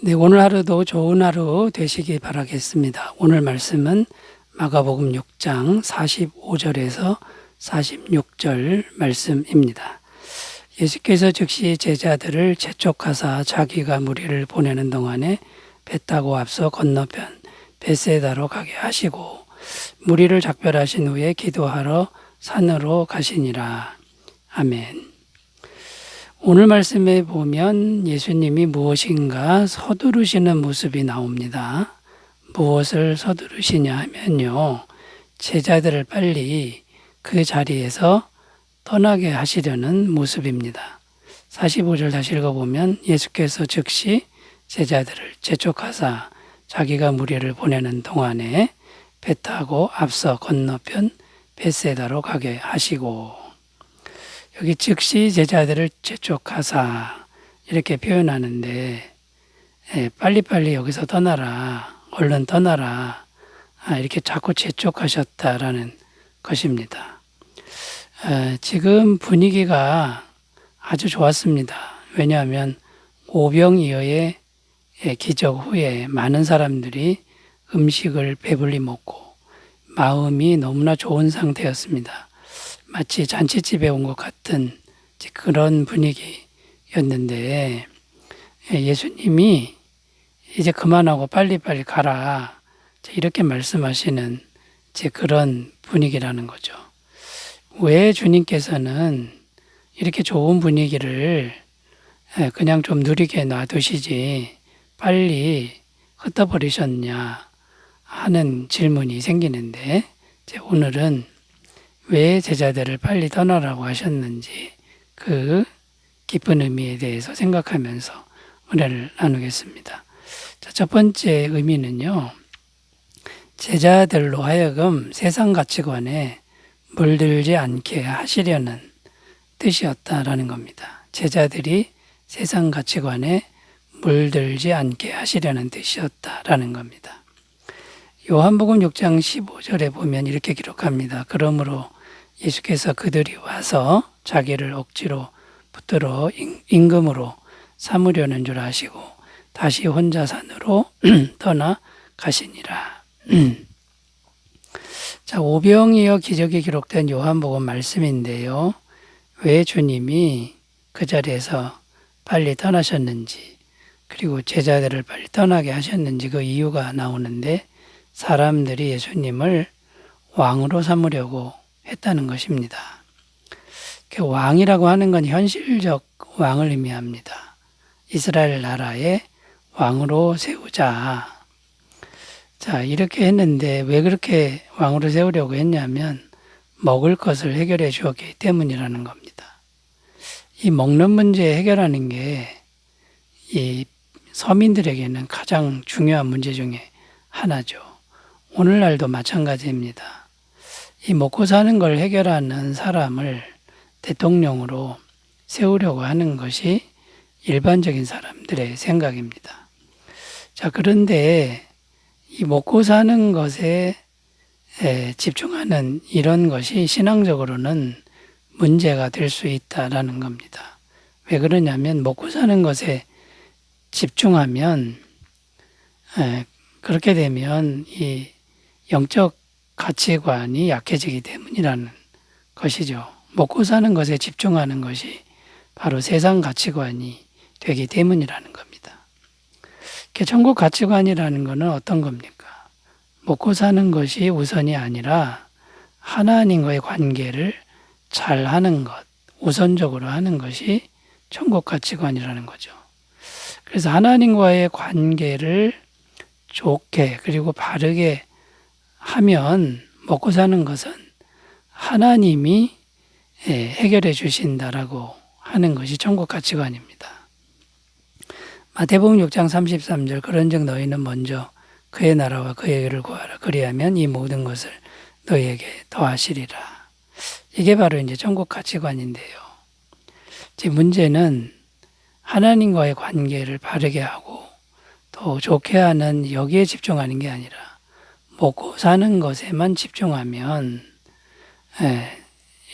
네, 오늘 하루도 좋은 하루 되시기 바라겠습니다. 오늘 말씀은 마가복음 6장 45절에서 46절 말씀입니다. 예수께서 즉시 제자들을 재촉하사 자기가 무리를 보내는 동안에 배 타고 앞서 건너편 벳세다로 가게 하시고 무리를 작별하신 후에 기도하러 산으로 가시니라. 아멘. 오늘 말씀에 보면 예수님이 무엇인가 서두르시는 모습이 나옵니다. 무엇을 서두르시냐 하면요. 제자들을 빨리 그 자리에서 떠나게 하시려는 모습입니다. 45절 다시 읽어보면 예수께서 즉시 제자들을 재촉하사 자기가 무리를 보내는 동안에 배 타고 앞서 건너편 벳세다로 가게 하시고, 여기 즉시 제자들을 재촉하사 이렇게 표현하는데 빨리빨리 여기서 떠나라, 얼른 떠나라, 이렇게 자꾸 재촉하셨다라는 것입니다. 지금 분위기가 아주 좋았습니다. 왜냐하면 오병이어의 기적 후에 많은 사람들이 음식을 배불리 먹고 마음이 너무나 좋은 상태였습니다. 마치 잔치집에 온 것 같은 그런 분위기였는데 예수님이 이제 그만하고 빨리빨리 가라, 이렇게 말씀하시는 그런 분위기라는 거죠. 왜 주님께서는 이렇게 좋은 분위기를 그냥 좀 누리게 놔두시지 빨리 흩어버리셨냐 하는 질문이 생기는데, 오늘은 왜 제자들을 빨리 떠나라고 하셨는지 그 깊은 의미에 대해서 생각하면서 은혜를 나누겠습니다. 첫 번째 의미는요, 제자들로 하여금 세상 가치관에 물들지 않게 하시려는 뜻이었다라는 겁니다. 제자들이 세상 가치관에 물들지 않게 하시려는 뜻이었다라는 겁니다. 요한복음 6장 15절에 보면 이렇게 기록합니다. 그러므로 예수께서 그들이 와서 자기를 억지로 붙들어 임금으로 삼으려는 줄 아시고 다시 혼자 산으로 떠나 가시니라. 자, 오병이어 기적이 기록된 요한복음 말씀인데요. 왜 주님이 그 자리에서 빨리 떠나셨는지, 그리고 제자들을 빨리 떠나게 하셨는지 그 이유가 나오는데, 사람들이 예수님을 왕으로 삼으려고 했다는 것입니다. 왕이라고 하는 건 현실적 왕을 의미합니다. 이스라엘 나라의 왕으로 세우자. 자, 이렇게 했는데 왜 그렇게 왕으로 세우려고 했냐면 먹을 것을 해결해 주었기 때문이라는 겁니다. 이 먹는 문제 해결하는 게 이 서민들에게는 가장 중요한 문제 중에 하나죠. 오늘날도 마찬가지입니다. 이 먹고 사는 걸 해결하는 사람을 대통령으로 세우려고 하는 것이 일반적인 사람들의 생각입니다. 자, 그런데 이 먹고 사는 것에 집중하는 이런 것이 신앙적으로는 문제가 될 수 있다라는 겁니다. 왜 그러냐면 먹고 사는 것에 집중하면 그렇게 되면 이 영적 가치관이 약해지기 때문이라는 것이죠. 먹고 사는 것에 집중하는 것이 바로 세상 가치관이 되기 때문이라는 겁니다. 천국 가치관이라는 것은 어떤 겁니까? 먹고 사는 것이 우선이 아니라 하나님과의 관계를 잘 하는 것, 우선적으로 하는 것이 천국 가치관이라는 거죠. 그래서 하나님과의 관계를 좋게 그리고 바르게 하면 먹고 사는 것은 하나님이 해결해 주신다라고 하는 것이 천국 가치관입니다. 마태복음 6장 33절, 그런즉 너희는 먼저 그의 나라와 그의 의를 구하라. 그리하면 이 모든 것을 너희에게 더하시리라. 이게 바로 이제 천국 가치관인데요. 제 문제는 하나님과의 관계를 바르게 하고 또 좋게 하는 여기에 집중하는 게 아니라 먹고 사는 것에만 집중하면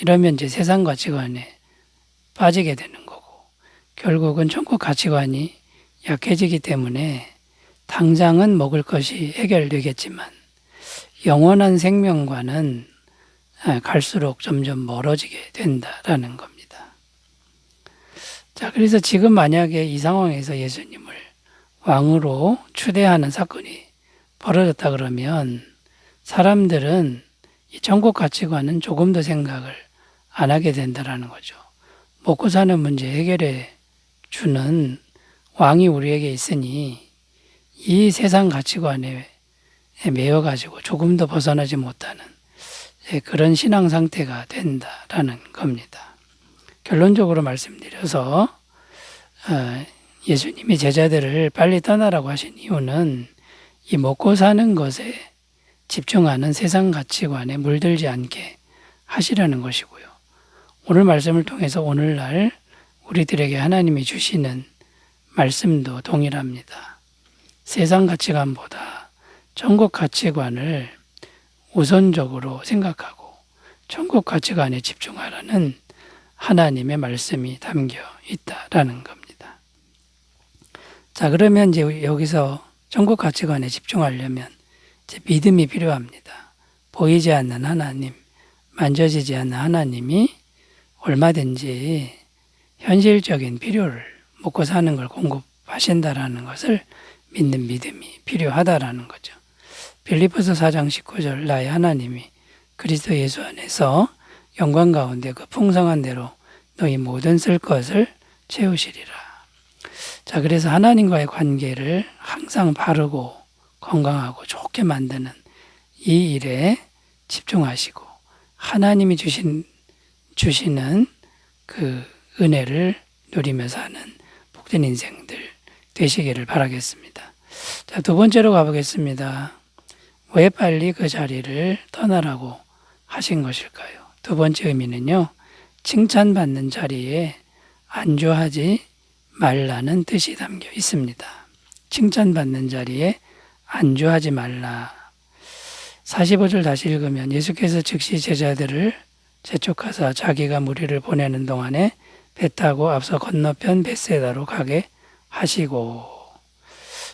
이러면 이제 세상 가치관에 빠지게 되는 거고 결국은 천국 가치관이 약해지기 때문에 당장은 먹을 것이 해결되겠지만 영원한 생명과는 갈수록 점점 멀어지게 된다라는 겁니다. 자, 그래서 지금 만약에 이 상황에서 예수님을 왕으로 추대하는 사건이 벌어졌다 그러면 사람들은 이 천국 가치관은 조금 더 생각을 안 하게 된다라는 거죠. 먹고 사는 문제 해결해 주는 왕이 우리에게 있으니 이 세상 가치관에 매여가지고 조금 더 벗어나지 못하는 그런 신앙 상태가 된다라는 겁니다. 결론적으로 말씀드려서 예수님이 제자들을 빨리 떠나라고 하신 이유는 이 먹고 사는 것에 집중하는 세상 가치관에 물들지 않게 하시려는 것이고요. 오늘 말씀을 통해서 오늘날 우리들에게 하나님이 주시는 말씀도 동일합니다. 세상 가치관보다 천국 가치관을 우선적으로 생각하고 천국 가치관에 집중하라는 하나님의 말씀이 담겨 있다라는 겁니다. 자, 그러면 이제 여기서 천국 가치관에 집중하려면 이제 믿음이 필요합니다. 보이지 않는 하나님, 만져지지 않는 하나님이 얼마든지 현실적인 필요를 먹고 사는 걸 공급하신다라는 것을 믿는 믿음이 필요하다라는 거죠. 빌립보서 4장 19절 나의 하나님이 그리스도 예수 안에서 영광 가운데 그 풍성한 대로 너희 모든 쓸 것을 채우시리라. 자, 그래서 하나님과의 관계를 항상 바르고 건강하고 좋게 만드는 이 일에 집중하시고 하나님이 주시는 그 은혜를 누리며 사는 복된 인생들 되시기를 바라겠습니다. 자, 두 번째로 가보겠습니다. 왜 빨리 그 자리를 떠나라고 하신 것일까요? 두 번째 의미는요, 칭찬받는 자리에 안주하지 말라는 뜻이 담겨 있습니다. 칭찬받는 자리에 안주하지 말라. 45절 다시 읽으면 예수께서 즉시 제자들을 재촉하사 자기가 무리를 보내는 동안에 배 타고 앞서 건너편 벳세다로 가게 하시고,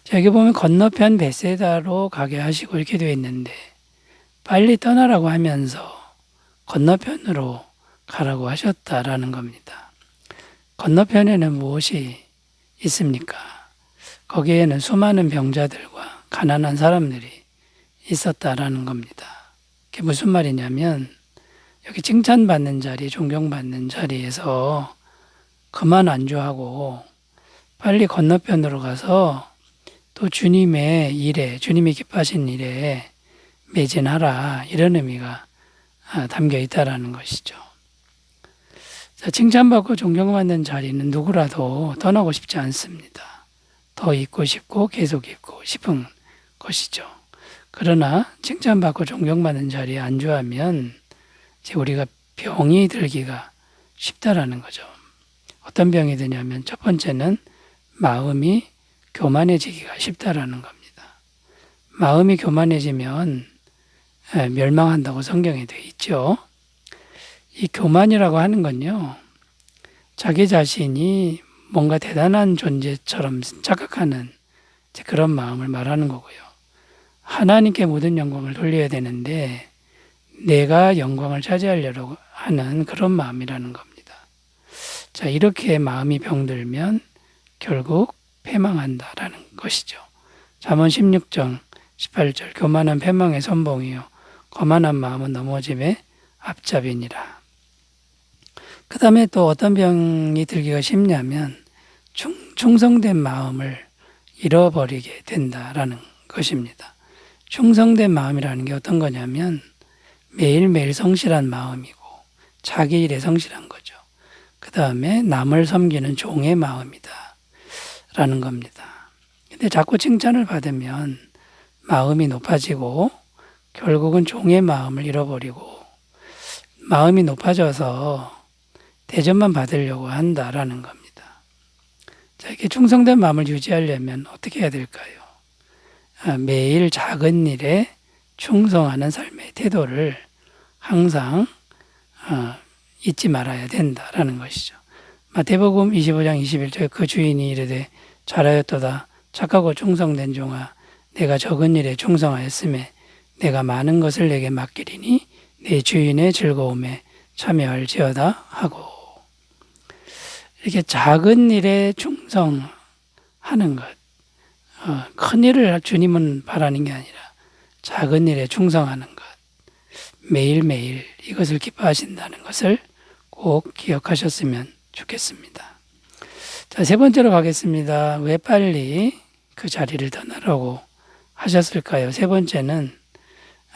자, 여기 보면 건너편 벳세다로 가게 하시고 이렇게 되어 있는데 빨리 떠나라고 하면서 건너편으로 가라고 하셨다라는 겁니다. 건너편에는 무엇이 있습니까? 거기에는 수많은 병자들과 가난한 사람들이 있었다라는 겁니다. 그게 무슨 말이냐면 여기 칭찬받는 자리, 존경받는 자리에서 그만 안주하고 빨리 건너편으로 가서 또 주님의 일에, 주님이 기뻐하신 일에 매진하라, 이런 의미가 담겨 있다라는 것이죠. 자, 칭찬받고 존경받는 자리는 누구라도 떠나고 싶지 않습니다. 더 있고 싶고 계속 있고 싶은 것이죠. 그러나 칭찬받고 존경받는 자리에 안주하면 이제 우리가 병이 들기가 쉽다라는 거죠. 어떤 병이 드냐면 첫 번째는 마음이 교만해지기가 쉽다라는 겁니다. 마음이 교만해지면 멸망한다고 성경에 되어 있죠. 이 교만이라고 하는 건요, 자기 자신이 뭔가 대단한 존재처럼 착각하는 그런 마음을 말하는 거고요. 하나님께 모든 영광을 돌려야 되는데 내가 영광을 차지하려고 하는 그런 마음이라는 겁니다. 자, 이렇게 마음이 병들면 결국 패망한다라는 것이죠. 잠언 16장 18절 교만한 패망의 선봉이요 거만한 마음은 넘어짐의 앞잡이니라. 그 다음에 또 어떤 병이 들기가 쉽냐면 충성된 마음을 잃어버리게 된다라는 것입니다. 충성된 마음이라는 게 어떤 거냐면 매일매일 성실한 마음이고 자기 일에 성실한 거죠. 그 다음에 남을 섬기는 종의 마음이다 라는 겁니다. 근데 자꾸 칭찬을 받으면 마음이 높아지고 결국은 종의 마음을 잃어버리고 마음이 높아져서 대접만 받으려고 한다라는 겁니다. 자, 이렇게 충성된 마음을 유지하려면 어떻게 해야 될까요? 매일 작은 일에 충성하는 삶의 태도를 항상 잊지 말아야 된다라는 것이죠. 마태복음 25장 21절 그 주인이 이르되 잘하였도다. 착하고 충성된 종아, 내가 적은 일에 충성하였음에 내가 많은 것을 내게 맡기리니 내 주인의 즐거움에 참여할지어다 하고, 이렇게 작은 일에 충성하는 것, 큰 일을 주님은 바라는 게 아니라 작은 일에 충성하는 것, 매일매일 이것을 기뻐하신다는 것을 꼭 기억하셨으면 좋겠습니다. 자, 세 번째로 가겠습니다. 왜 빨리 그 자리를 떠나라고 하셨을까요? 세 번째는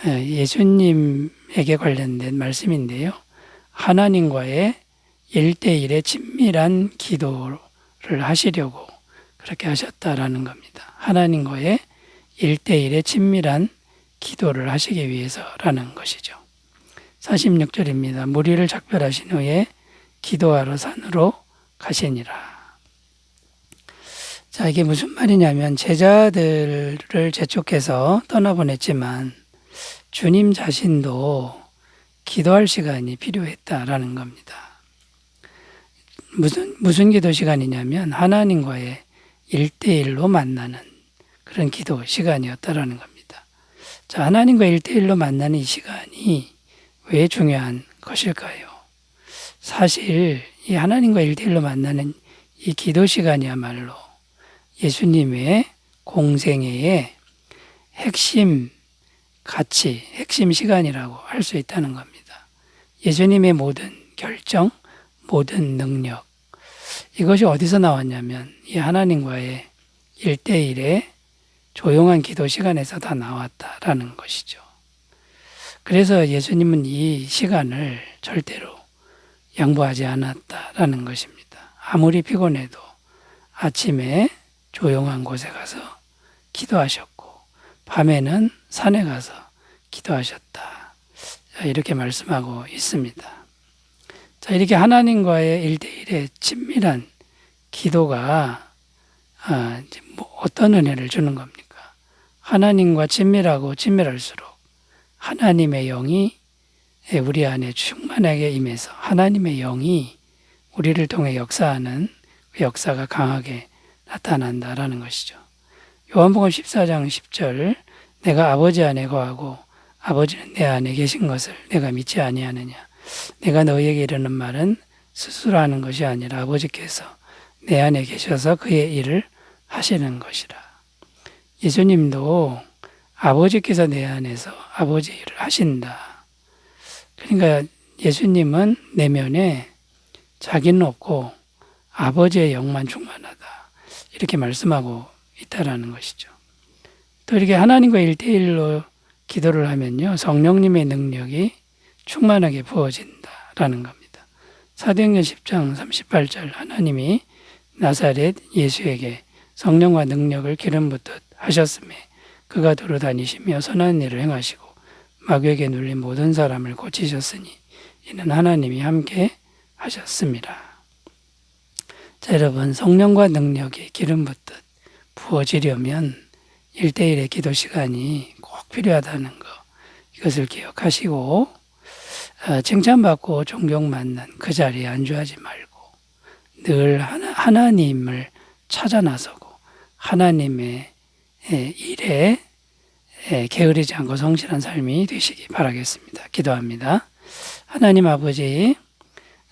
예수님에게 관련된 말씀인데요. 하나님과의 1대1의 친밀한 기도를 하시려고 그렇게 하셨다라는 겁니다. 하나님과의 1대1의 친밀한 기도를 하시기 위해서라는 것이죠. 46절입니다. 무리를 작별하신 후에 기도하러 산으로 가시니라. 자, 이게 무슨 말이냐면 제자들을 재촉해서 떠나보냈지만 주님 자신도 기도할 시간이 필요했다라는 겁니다. 무슨 기도 시간이냐면 하나님과의 1대1로 만나는 그런 기도 시간이었다라는 겁니다. 자, 하나님과 1대1로 만나는 이 시간이 왜 중요한 것일까요? 사실 이 하나님과 1대1로 만나는 이 기도 시간이야말로 예수님의 공생애의 핵심 가치, 핵심 시간이라고 할 수 있다는 겁니다. 예수님의 모든 결정, 모든 능력, 이것이 어디서 나왔냐면 이 하나님과의 1대1의 조용한 기도 시간에서 다 나왔다라는 것이죠. 그래서 예수님은 이 시간을 절대로 양보하지 않았다라는 것입니다. 아무리 피곤해도 아침에 조용한 곳에 가서 기도하셨고 밤에는 산에 가서 기도하셨다. 이렇게 말씀하고 있습니다. 자, 이렇게 하나님과의 1대1의 친밀한 기도가 어떤 은혜를 주는 겁니까? 하나님과 친밀하고 친밀할수록 하나님의 영이 우리 안에 충만하게 임해서 하나님의 영이 우리를 통해 역사하는 그 역사가 강하게 나타난다라는 것이죠. 요한복음 14장 10절, 내가 아버지 안에 거하고 아버지는 내 안에 계신 것을 내가 믿지 아니하느냐. 내가 너희에게 이르는 말은 스스로 하는 것이 아니라 아버지께서 내 안에 계셔서 그의 일을 하시는 것이라. 예수님도 아버지께서 내 안에서 아버지 일을 하신다. 그러니까 예수님은 내면에 자기는 없고 아버지의 영만 충만하다. 이렇게 말씀하고 있다라는 것이죠. 또 이렇게 하나님과 1대1로 기도를 하면요, 성령님의 능력이 충만하게 부어진다라는 겁니다. 사도행전 10장 38절, 하나님이 나사렛 예수에게 성령과 능력을 기름 붓듯 하셨음에 그가 두루 다니시며 선한 일을 행하시고 마귀에게 눌린 모든 사람을 고치셨으니 이는 하나님이 함께 하셨습니다. 자, 여러분, 성령과 능력이 기름 붓듯 부어지려면 1대1의 기도 시간이 꼭 필요하다는 것, 이것을 기억하시고 칭찬받고 존경받는 그 자리에 안주하지 말고 늘 하나님을 찾아 나서고 하나님의 일에 게으르지 않고 성실한 삶이 되시기 바라겠습니다. 기도합니다. 하나님 아버지,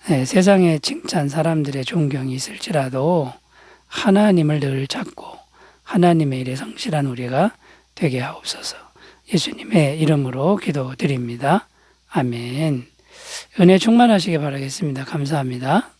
세상에 칭찬, 사람들의 존경이 있을지라도 하나님을 늘 찾고 하나님의 일에 성실한 우리가 되게 하옵소서. 예수님의 이름으로 기도드립니다. 아멘. 은혜 충만하시기 바라겠습니다. 감사합니다.